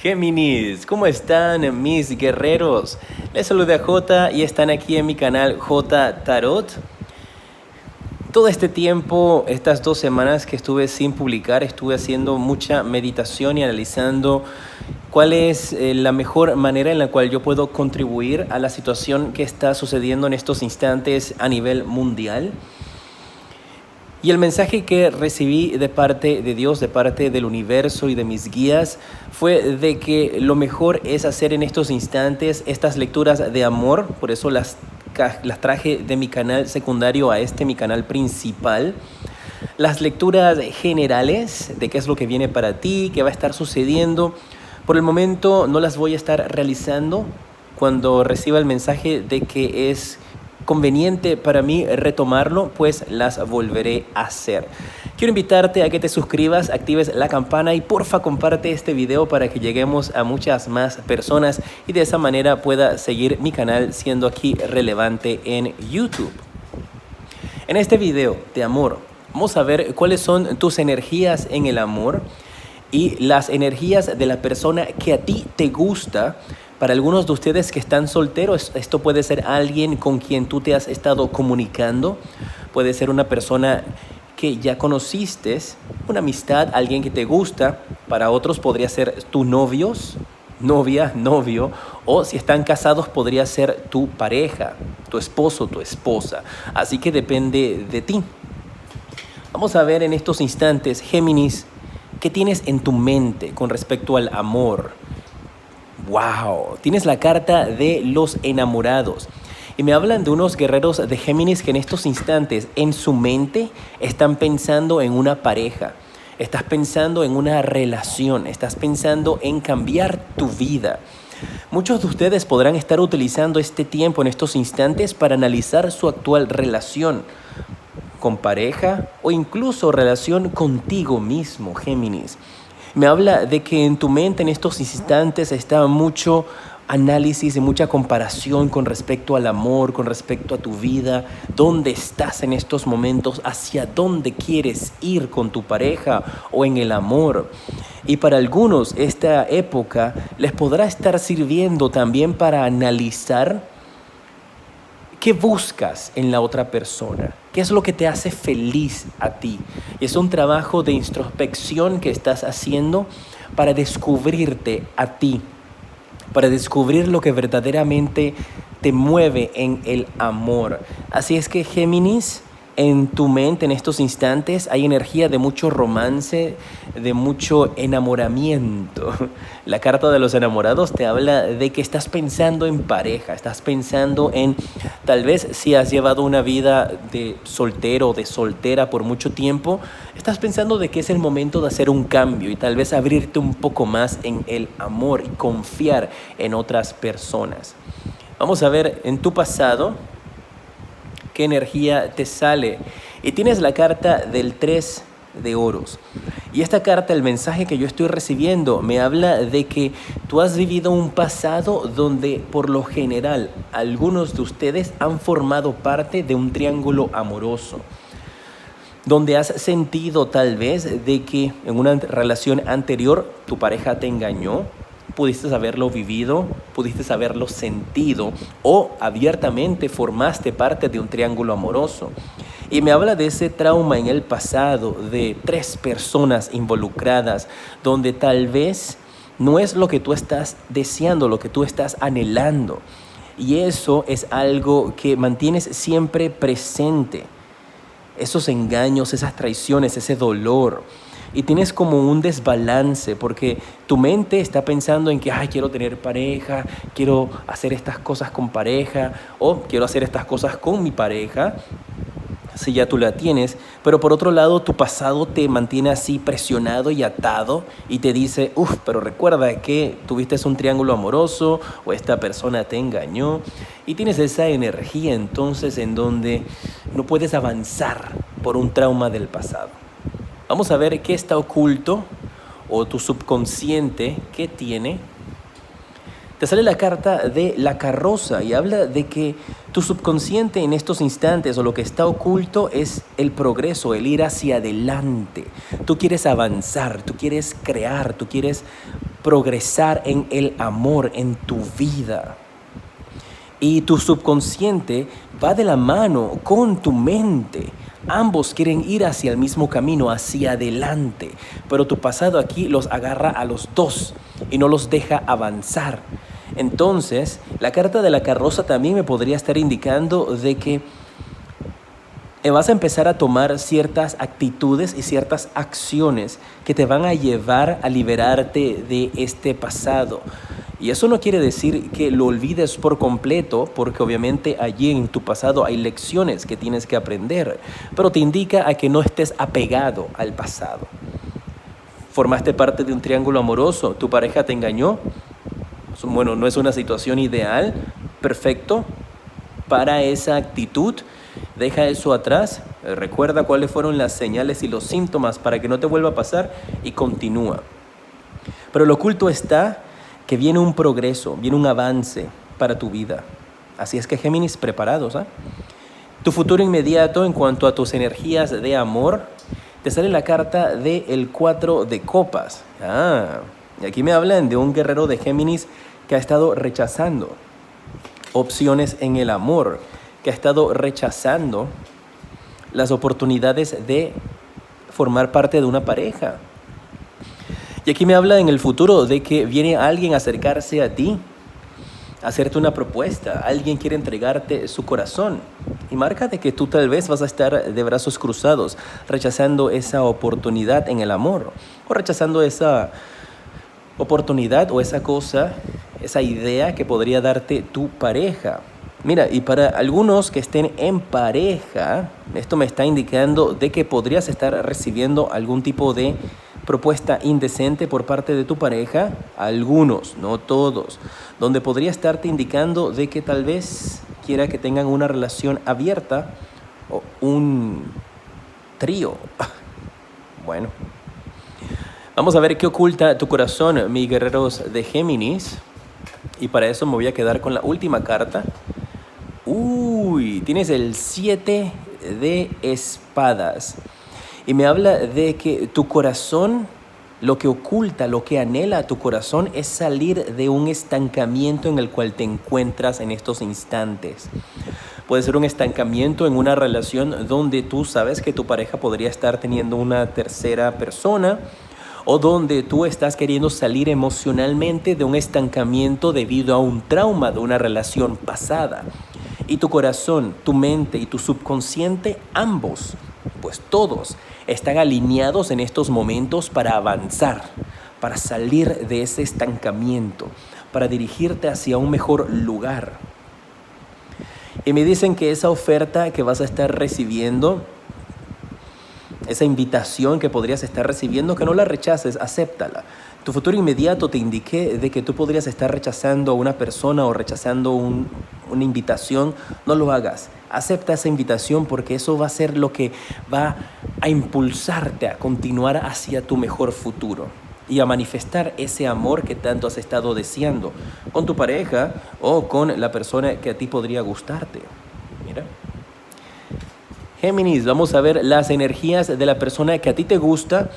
Géminis, ¿cómo están mis guerreros? Les saluda J y están aquí en mi canal J Tarot. Todo este tiempo, estas 2 semanas que estuve sin publicar, estuve haciendo mucha meditación y analizando cuál es la mejor manera en la cual yo puedo contribuir a la situación que está sucediendo en estos instantes a nivel mundial. Y el mensaje que recibí de parte de Dios, de parte del universo y de mis guías, fue de que lo mejor es hacer en estos instantes estas lecturas de amor. Por eso las traje de mi canal secundario a mi canal principal. Las lecturas generales de qué es lo que viene para ti, qué va a estar sucediendo. Por el momento no las voy a estar realizando. Cuando reciba el mensaje de que es conveniente para mí retomarlo, pues las volveré a hacer. Quiero invitarte a que te suscribas, actives la campana y porfa comparte este video para que lleguemos a muchas más personas y de esa manera pueda seguir mi canal siendo aquí relevante en YouTube. En este video de amor vamos a ver cuáles son tus energías en el amor y las energías de la persona que a ti te gusta. Para algunos de ustedes que están solteros, esto puede ser alguien con quien tú te has estado comunicando. Puede ser una persona que ya conociste, una amistad, alguien que te gusta. Para otros podría ser tu novio, o si están casados podría ser tu pareja, tu esposo, tu esposa. Así que depende de ti. Vamos a ver en estos instantes, Géminis, ¿qué tienes en tu mente con respecto al amor? ¡Wow! Tienes la carta de los enamorados. Y me hablan de unos guerreros de Géminis que en estos instantes, en su mente, están pensando en una pareja. Estás pensando en una relación. Estás pensando en cambiar tu vida. Muchos de ustedes podrán estar utilizando este tiempo, en estos instantes, para analizar su actual relación con pareja o incluso relación contigo mismo, Géminis. Me habla de que en tu mente en estos instantes está mucho análisis y mucha comparación con respecto al amor, con respecto a tu vida, dónde estás en estos momentos, hacia dónde quieres ir con tu pareja o en el amor. Y para algunos esta época les podrá estar sirviendo también para analizar ¿qué buscas en la otra persona? ¿Qué es lo que te hace feliz a ti? Es un trabajo de introspección que estás haciendo para descubrirte a ti, para descubrir lo que verdaderamente te mueve en el amor. Así es que, Géminis, en tu mente en estos instantes hay energía de mucho romance, de mucho enamoramiento. La carta de los enamorados te habla de que estás pensando en pareja, estás pensando en, tal vez si has llevado una vida de soltero o de soltera por mucho tiempo, estás pensando de que es el momento de hacer un cambio y tal vez abrirte un poco más en el amor y confiar en otras personas. Vamos a ver en tu pasado qué energía te sale. Y tienes la carta del 3 de oros. Y esta carta, el mensaje que yo estoy recibiendo, me habla de que tú has vivido un pasado donde, por lo general, algunos de ustedes han formado parte de un triángulo amoroso, donde has sentido tal vez de que en una relación anterior tu pareja te engañó. Pudiste haberlo vivido, pudiste haberlo sentido o abiertamente formaste parte de un triángulo amoroso. Y me habla de ese trauma en el pasado de 3 personas involucradas, donde tal vez no es lo que tú estás deseando, lo que tú estás anhelando. Y eso es algo que mantienes siempre presente. Esos engaños, esas traiciones, ese dolor. Y tienes como un desbalance porque tu mente está pensando en que quiero tener pareja, quiero hacer estas cosas con pareja o quiero hacer estas cosas con mi pareja, si ya tú la tienes, pero por otro lado tu pasado te mantiene así presionado y atado y te dice, pero recuerda que tuviste un triángulo amoroso o esta persona te engañó y tienes esa energía entonces en donde no puedes avanzar por un trauma del pasado. Vamos a ver qué está oculto o tu subconsciente, qué tiene. Te sale la carta de la carroza y habla de que tu subconsciente en estos instantes o lo que está oculto es el progreso, el ir hacia adelante. Tú quieres avanzar, tú quieres crear, tú quieres progresar en el amor en tu vida. Y tu subconsciente va de la mano con tu mente. Ambos quieren ir hacia el mismo camino, hacia adelante. Pero tu pasado aquí los agarra a los dos y no los deja avanzar. Entonces, la carta de la carroza también me podría estar indicando de que vas a empezar a tomar ciertas actitudes y ciertas acciones que te van a llevar a liberarte de este pasado. Y eso no quiere decir que lo olvides por completo, porque obviamente allí en tu pasado hay lecciones que tienes que aprender, pero te indica a que no estés apegado al pasado. Formaste parte de un triángulo amoroso, tu pareja te engañó. Bueno, no es una situación ideal, perfecto, para esa actitud. Deja eso atrás, recuerda cuáles fueron las señales y los síntomas para que no te vuelva a pasar y continúa. Pero lo oculto está que viene un progreso, viene un avance para tu vida. Así es que Géminis, preparados, ¿eh? Tu futuro inmediato en cuanto a tus energías de amor, te sale la carta del 4 de copas. Y aquí me hablan de un guerrero de Géminis que ha estado rechazando opciones en el amor, que ha estado rechazando las oportunidades de formar parte de una pareja. Y aquí me habla en el futuro de que viene alguien a acercarse a ti, a hacerte una propuesta. Alguien quiere entregarte su corazón. Y marca de que tú tal vez vas a estar de brazos cruzados, rechazando esa oportunidad en el amor, o rechazando esa oportunidad o esa cosa, esa idea que podría darte tu pareja. Mira, y para algunos que estén en pareja, esto me está indicando de que podrías estar recibiendo algún tipo de propuesta indecente por parte de tu pareja, algunos, no todos, donde podría estarte indicando de que tal vez quiera que tengan una relación abierta o un trío. Bueno, vamos a ver qué oculta tu corazón, mis guerreros de Géminis, y para eso me voy a quedar con la última carta. Tienes el 7 de espadas. Y me habla de que tu corazón, lo que oculta, lo que anhela tu corazón es salir de un estancamiento en el cual te encuentras en estos instantes. Puede ser un estancamiento en una relación donde tú sabes que tu pareja podría estar teniendo una tercera persona, o donde tú estás queriendo salir emocionalmente de un estancamiento debido a un trauma de una relación pasada. Y tu corazón, tu mente y tu subconsciente, ambos, pues todos, están alineados en estos momentos para avanzar, para salir de ese estancamiento, para dirigirte hacia un mejor lugar. Y me dicen que esa oferta que vas a estar recibiendo, esa invitación que podrías estar recibiendo, que no la rechaces, acéptala. Tu futuro inmediato te indiqué de que tú podrías estar rechazando a una persona o rechazando una invitación. No lo hagas. Acepta esa invitación porque eso va a ser lo que va a impulsarte a continuar hacia tu mejor futuro y a manifestar ese amor que tanto has estado deseando con tu pareja o con la persona que a ti podría gustarte. Mira. Géminis, vamos a ver las energías de la persona que a ti te gusta.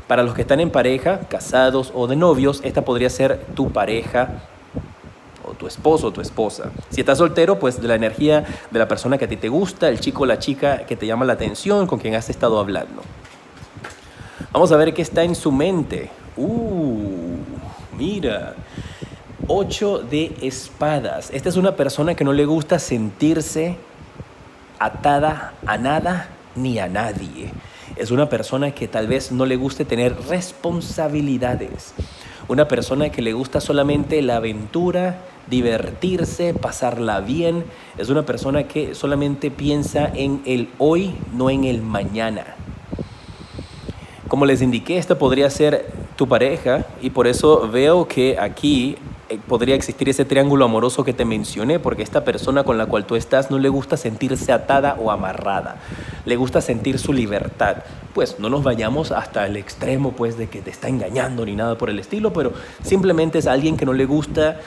Para los que están en pareja, casados o de novios, esta podría ser tu pareja o tu esposo o tu esposa. Si estás soltero, pues de la energía de la persona que a ti te gusta, el chico o la chica que te llama la atención, con quien has estado hablando. Vamos a ver qué está en su mente. Mira, 8 de espadas. Esta es una persona que no le gusta sentirse atada a nada ni a nadie. Es una persona que tal vez no le guste tener responsabilidades. Una persona que le gusta solamente la aventura, divertirse, pasarla bien. Es una persona que solamente piensa en el hoy, no en el mañana. Como les indiqué, esta podría ser tu pareja y por eso veo que aquí podría existir ese triángulo amoroso que te mencioné, porque esta persona con la cual tú estás no le gusta sentirse atada o amarrada, le gusta sentir su libertad. Pues no nos vayamos hasta el extremo pues de que te está engañando ni nada por el estilo, pero simplemente es alguien que no le gusta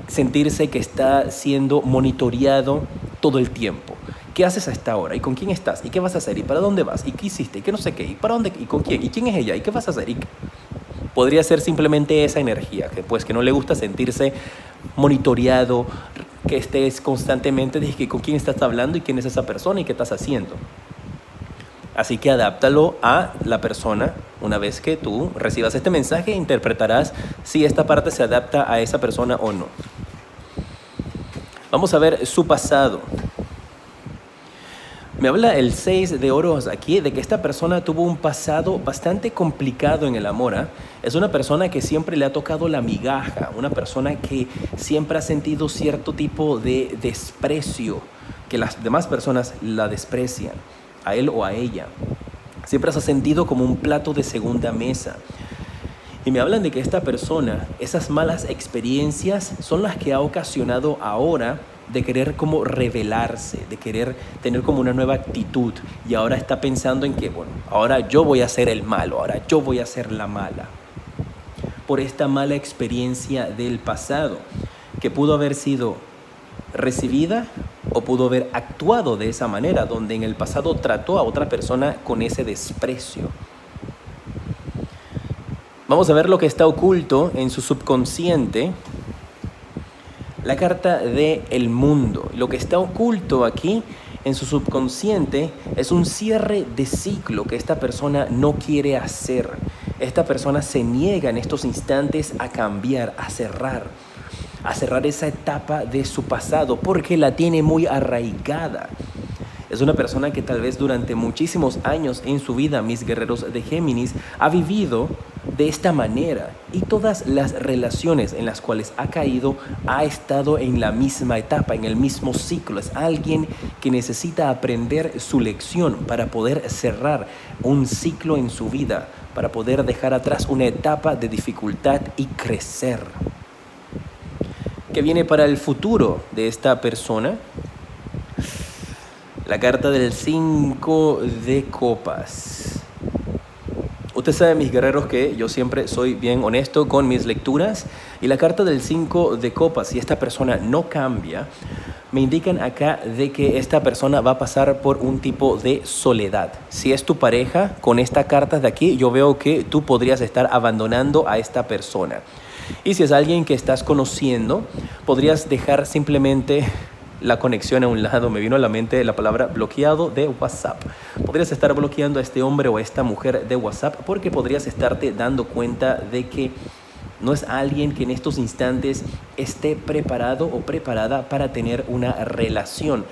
sentirse que está siendo monitoreado todo el tiempo. ¿Qué haces a esta hora? ¿Y con quién estás? ¿Y qué vas a hacer? ¿Y para dónde vas? ¿Y qué hiciste? ¿Y qué no sé qué? ¿Y para dónde? ¿Y con quién? ¿Y quién es ella? ¿Y qué vas a hacer? Podría ser simplemente esa energía, que no le gusta sentirse monitoreado, que estés constantemente de que con quién estás hablando y quién es esa persona y qué estás haciendo. Así que adáptalo a la persona. Una vez que tú recibas este mensaje, interpretarás si esta parte se adapta a esa persona o no. Vamos a ver su pasado. Me habla el 6 de oros aquí de que esta persona tuvo un pasado bastante complicado en el amor. Es una persona que siempre le ha tocado la migaja, una persona que siempre ha sentido cierto tipo de desprecio, que las demás personas la desprecian, a él o a ella. Siempre se ha sentido como un plato de segunda mesa. Y me hablan de que esta persona, esas malas experiencias son las que ha ocasionado ahora de querer como rebelarse, de querer tener como una nueva actitud. Y ahora está pensando en que, bueno, ahora yo voy a ser el malo, ahora yo voy a ser la mala. Por esta mala experiencia del pasado, que pudo haber sido recibida o pudo haber actuado de esa manera, donde en el pasado trató a otra persona con ese desprecio. Vamos a ver lo que está oculto en su subconsciente. La carta del mundo. Lo que está oculto aquí en su subconsciente es un cierre de ciclo que esta persona no quiere hacer. Esta persona se niega en estos instantes a cambiar, a cerrar esa etapa de su pasado porque la tiene muy arraigada. Es una persona que tal vez durante muchísimos años en su vida, mis guerreros de Géminis, ha vivido de esta manera y todas las relaciones en las cuales ha caído ha estado en la misma etapa, en el mismo ciclo. Es alguien que necesita aprender su lección para poder cerrar un ciclo en su vida, para poder dejar atrás una etapa de dificultad y crecer. ¿Qué viene para el futuro de esta persona? La carta del 5 de copas. Usted sabe, mis guerreros, que yo siempre soy bien honesto con mis lecturas. Y la carta del 5 de copas, si esta persona no cambia, me indican acá de que esta persona va a pasar por un tipo de soledad. Si es tu pareja, con esta carta de aquí, yo veo que tú podrías estar abandonando a esta persona. Y si es alguien que estás conociendo, podrías dejar simplemente la conexión a un lado. Me vino a la mente la palabra bloqueado de WhatsApp. Podrías estar bloqueando a este hombre o a esta mujer de WhatsApp porque podrías estarte dando cuenta de que no es alguien que en estos instantes esté preparado o preparada para tener una relación.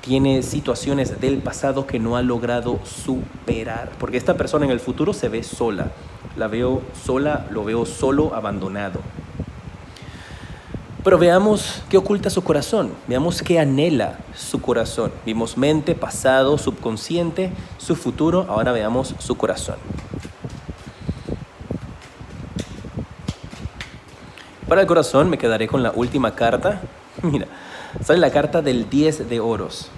Tiene situaciones del pasado que no ha logrado superar. Porque esta persona en el futuro se ve sola. La veo sola, lo veo solo, abandonado. Pero veamos qué oculta su corazón, veamos qué anhela su corazón. Vimos mente, pasado, subconsciente, su futuro, ahora veamos su corazón. Para el corazón me quedaré con la última carta. Mira, sale la carta del 10 de oros.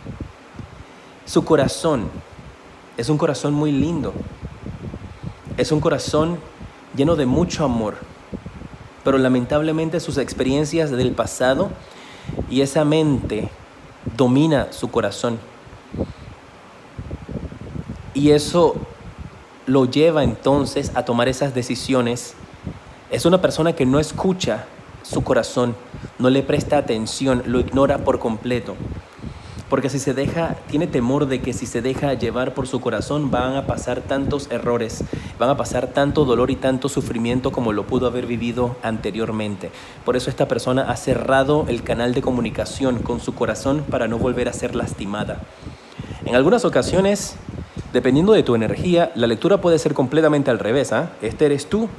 Su corazón es un corazón muy lindo. Es un corazón lleno de mucho amor. Pero lamentablemente sus experiencias del pasado y esa mente domina su corazón. Y eso lo lleva entonces a tomar esas decisiones. Es una persona que no escucha su corazón, no le presta atención, lo ignora por completo. Porque tiene temor de que si se deja llevar por su corazón van a pasar tantos errores, van a pasar tanto dolor y tanto sufrimiento como lo pudo haber vivido anteriormente. Por eso esta persona ha cerrado el canal de comunicación con su corazón para no volver a ser lastimada. En algunas ocasiones, dependiendo de tu energía, la lectura puede ser completamente al revés. Este eres tú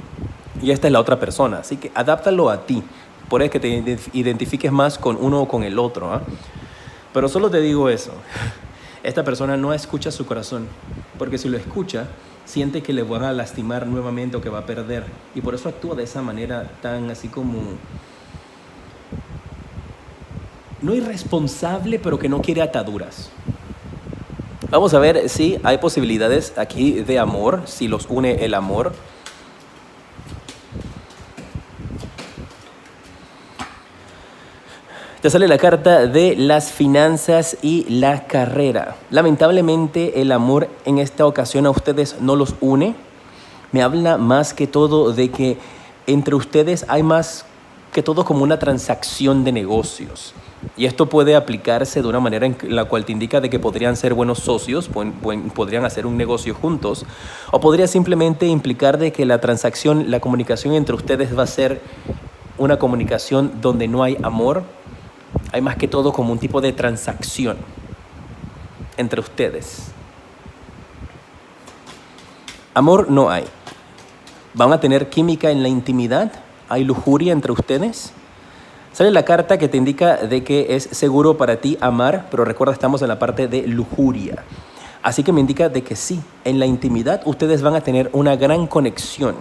y esta es la otra persona. Así que adáptalo a ti. Puede que te identifiques más con uno o con el otro. Pero solo te digo eso, esta persona no escucha su corazón, porque si lo escucha, siente que le van a lastimar nuevamente o que va a perder. Y por eso actúa de esa manera tan así como, no irresponsable, pero que no quiere ataduras. Vamos a ver si hay posibilidades aquí de amor, si los une el amor. Te sale la carta de las finanzas y la carrera. Lamentablemente el amor en esta ocasión a ustedes no los une. Me habla más que todo de que entre ustedes hay más que todo como una transacción de negocios. Y esto puede aplicarse de una manera en la cual te indica de que podrían ser buenos socios, podrían hacer un negocio juntos, o podría simplemente implicar de que la transacción, la comunicación entre ustedes va a ser una comunicación donde no hay amor, hay más que todo como un tipo de transacción entre ustedes. Amor no hay. ¿Van a tener química en la intimidad? ¿Hay lujuria entre ustedes? Sale la carta que te indica de que es seguro para ti amar, pero recuerda, estamos en la parte de lujuria. Así que me indica de que sí, en la intimidad ustedes van a tener una gran conexión.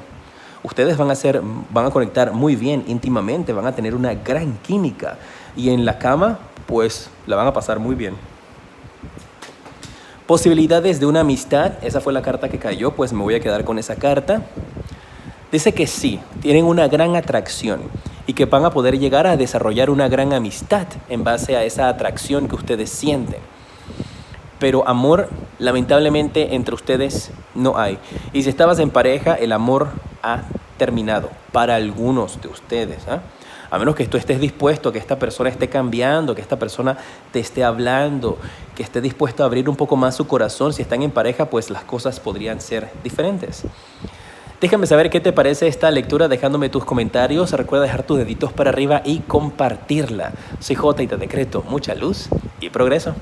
Ustedes van a conectar muy bien íntimamente, van a tener una gran química. Y en la cama, pues la van a pasar muy bien. Posibilidades de una amistad, esa fue la carta que cayó, pues me voy a quedar con esa carta. Dice que sí, tienen una gran atracción y que van a poder llegar a desarrollar una gran amistad en base a esa atracción que ustedes sienten. Pero amor, lamentablemente, entre ustedes no hay. Y si estabas en pareja, el amor ha terminado para algunos de ustedes, ¿eh? A menos que tú estés dispuesto, que esta persona esté cambiando, que esta persona te esté hablando, que esté dispuesto a abrir un poco más su corazón. Si están en pareja, pues las cosas podrían ser diferentes. Déjame saber qué te parece esta lectura dejándome tus comentarios. Recuerda dejar tus deditos para arriba y compartirla. Soy J y te decreto mucha luz y progreso.